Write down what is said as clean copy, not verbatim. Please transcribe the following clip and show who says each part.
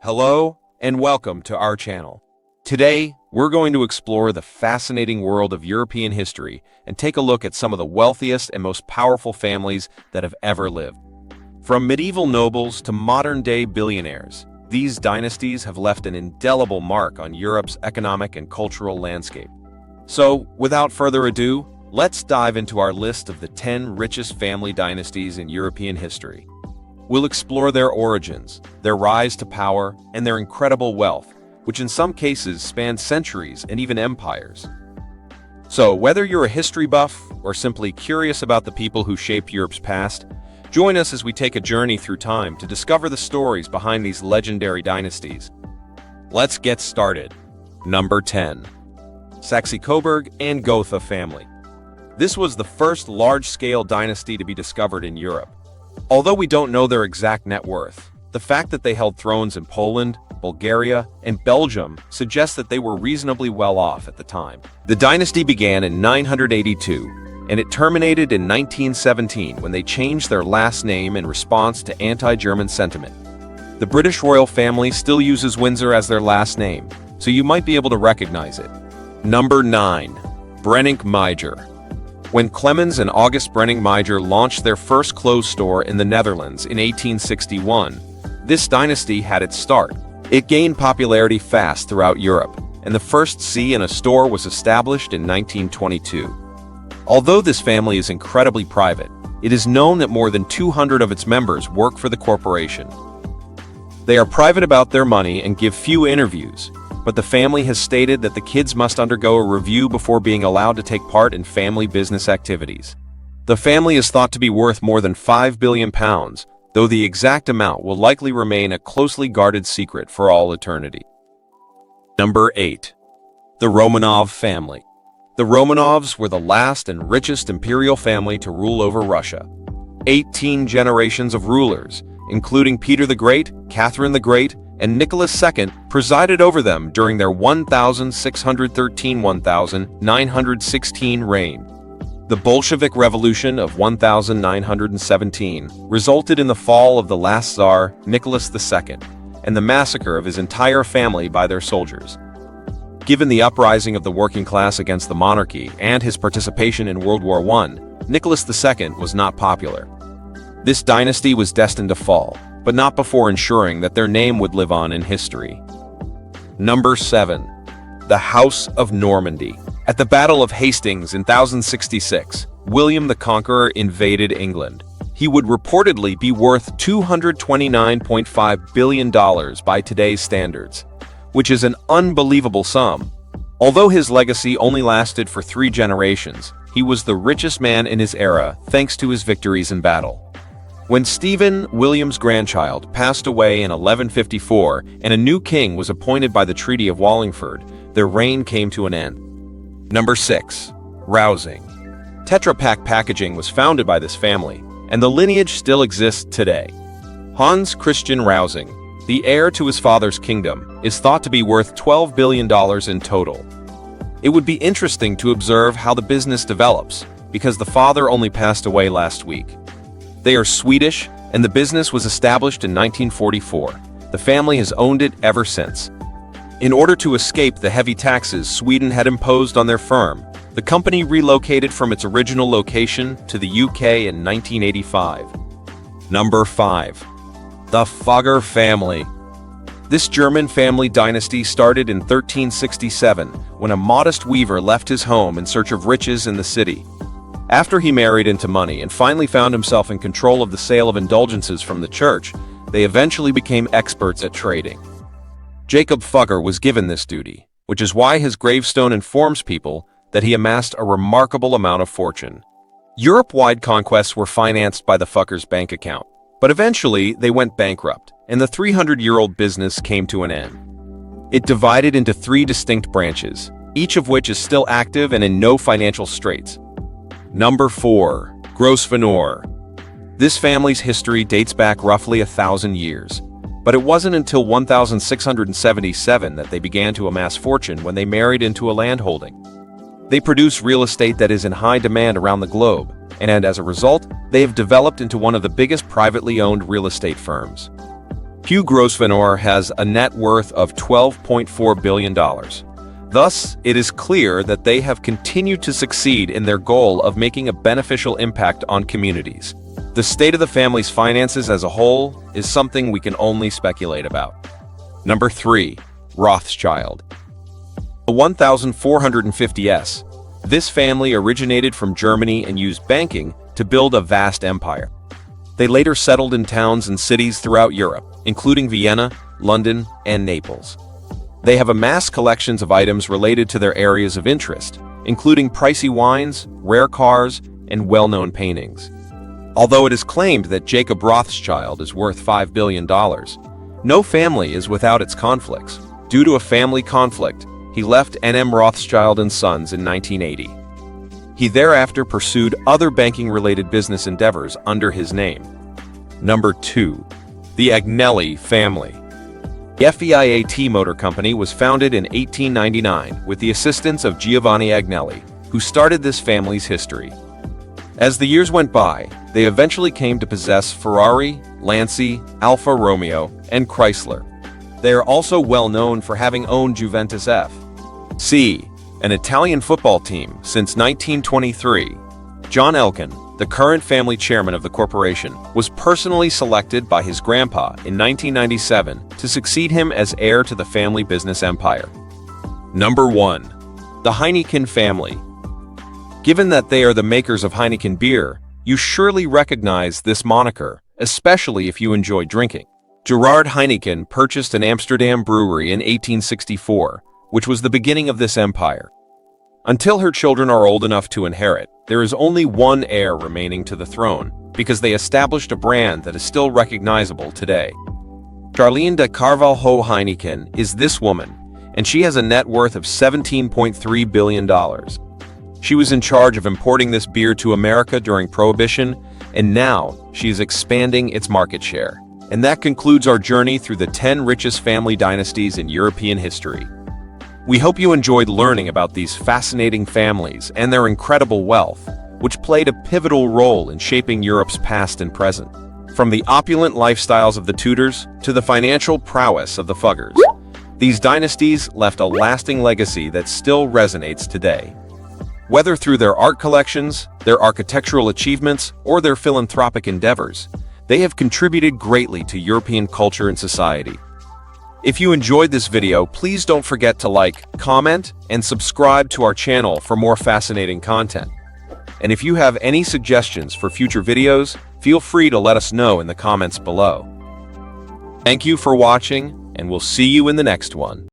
Speaker 1: Hello and welcome to our channel. Today, we're going to explore the fascinating world of European history and take a look at some of the wealthiest and most powerful families that have ever lived. From medieval nobles to modern-day billionaires, these dynasties have left an indelible mark on Europe's economic and cultural landscape. So, without further ado, let's dive into our list of the 10 richest family dynasties in European history. We'll explore their origins, their rise to power, and their incredible wealth, which in some cases spans centuries and even empires. So, whether you're a history buff or simply curious about the people who shaped Europe's past, join us as we take a journey through time to discover the stories behind these legendary dynasties. Let's get started. Number 10. Saxe-Coburg and Gotha family. This was the first large-scale dynasty to be discovered in Europe. Although we don't know their exact net worth, the fact that they held thrones in Poland, Bulgaria, and Belgium suggests that they were reasonably well off at the time. The dynasty began in 982, and it terminated in 1917 when they changed their last name in response to anti-German sentiment. The British royal family still uses Windsor as their last name, so you might be able to recognize it. Number 9. Brenninkmeijer. When Clemens and August Brenninkmeijer launched their first clothes store in the Netherlands in 1861, this dynasty had its start. It gained popularity fast throughout Europe, and the first C in a store was established in 1922. Although this family is incredibly private, it is known that more than 200 of its members work for the corporation. They are private about their money and give few interviews, but the family has stated that the kids must undergo a review before being allowed to take part in family business activities. The family is thought to be worth more than £5 billion, though the exact amount will likely remain a closely guarded secret for all eternity. Number 8. The Romanov family. The Romanovs were the last and richest imperial family to rule over Russia. 18 generations of rulers, including Peter the Great, Catherine the Great, and Nicholas II, presided over them during their 1613–1916 reign. The Bolshevik Revolution of 1917 resulted in the fall of the last Tsar, Nicholas II, and the massacre of his entire family by their soldiers. Given the uprising of the working class against the monarchy and his participation in World War I, Nicholas II was not popular. This dynasty was destined to fall, but not before ensuring that their name would live on in history. Number 7. The House of Normandy. At the Battle of Hastings in 1066, William the Conqueror invaded England. He would reportedly be worth $229.5 billion by today's standards, which is an unbelievable sum. Although his legacy only lasted for 3 generations, he was the richest man in his era thanks to his victories in battle. When Stephen, William's grandchild, passed away in 1154 and a new king was appointed by the Treaty of Wallingford, their reign came to an end. Number 6. Rausing. Tetra Pak packaging was founded by this family, and the lineage still exists today. Hans Christian Rausing, the heir to his father's kingdom, is thought to be worth $12 billion in total. It would be interesting to observe how the business develops, because the father only passed away last week. They are Swedish, and the business was established in 1944. The family has owned it ever since. In order to escape the heavy taxes Sweden had imposed on their firm, the company relocated from its original location to the UK in 1985. Number 5. The Fugger family. This German family dynasty started in 1367 when a modest weaver left his home in search of riches in the city. After he married into money and finally found himself in control of the sale of indulgences from the church, they eventually became experts at trading. Jacob Fugger was given this duty, which is why his gravestone informs people that he amassed a remarkable amount of fortune. Europe-wide conquests were financed by the Fugger's bank account, but eventually they went bankrupt, and the 300-year-old business came to an end. It divided into 3 distinct branches, each of which is still active and in no financial straits. Number 4. Grosvenor. This family's history dates back roughly 1,000 years, but it wasn't until 1677 that they began to amass fortune when they married into a landholding. They produce real estate that is in high demand around the globe, and as a result, they have developed into one of the biggest privately owned real estate firms. Hugh Grosvenor has a net worth of $12.4 billion. Thus, it is clear that they have continued to succeed in their goal of making a beneficial impact on communities. The state of the family's finances as a whole is something we can only speculate about. Number 3. Rothschild. The 1450s. This family originated from Germany and used banking to build a vast empire. They later settled in towns and cities throughout Europe, including Vienna, London, and Naples. They have amassed collections of items related to their areas of interest, including pricey wines, rare cars, and well-known paintings. Although it is claimed that Jacob Rothschild is worth $5 billion, no family is without its conflicts. Due to a family conflict, he left N.M. Rothschild & Sons in 1980. He thereafter pursued other banking-related business endeavors under his name. Number 2. The Agnelli family. The Fiat Motor Company was founded in 1899 with the assistance of Giovanni Agnelli, who started this family's history. As the years went by, they eventually came to possess Ferrari, Lancia, Alfa Romeo, and Chrysler. They are also well known for having owned Juventus F.C., an Italian football team, since 1923. John Elkann, the current family chairman of the corporation, was personally selected by his grandpa in 1997 to succeed him as heir to the family business empire. Number 1. The Heineken family. Given that they are the makers of Heineken beer, you surely recognize this moniker, especially if you enjoy drinking. Gerard Heineken purchased an Amsterdam brewery in 1864, which was the beginning of this empire. Until her children are old enough to inherit, there is only one heir remaining to the throne, because they established a brand that is still recognizable today. Charlene de Carvalho Heineken is this woman, and she has a net worth of $17.3 billion. She was in charge of importing this beer to America during Prohibition, and now she is expanding its market share. And that concludes our journey through the 10 richest family dynasties in European history. We hope you enjoyed learning about these fascinating families and their incredible wealth, which played a pivotal role in shaping Europe's past and present. From the opulent lifestyles of the Tudors to the financial prowess of the Fuggers, these dynasties left a lasting legacy that still resonates today. Whether through their art collections, their architectural achievements, or their philanthropic endeavors, they have contributed greatly to European culture and society. If you enjoyed this video, please don't forget to like, comment, and subscribe to our channel for more fascinating content. And if you have any suggestions for future videos, feel free to let us know in the comments below. Thank you for watching, and we'll see you in the next one.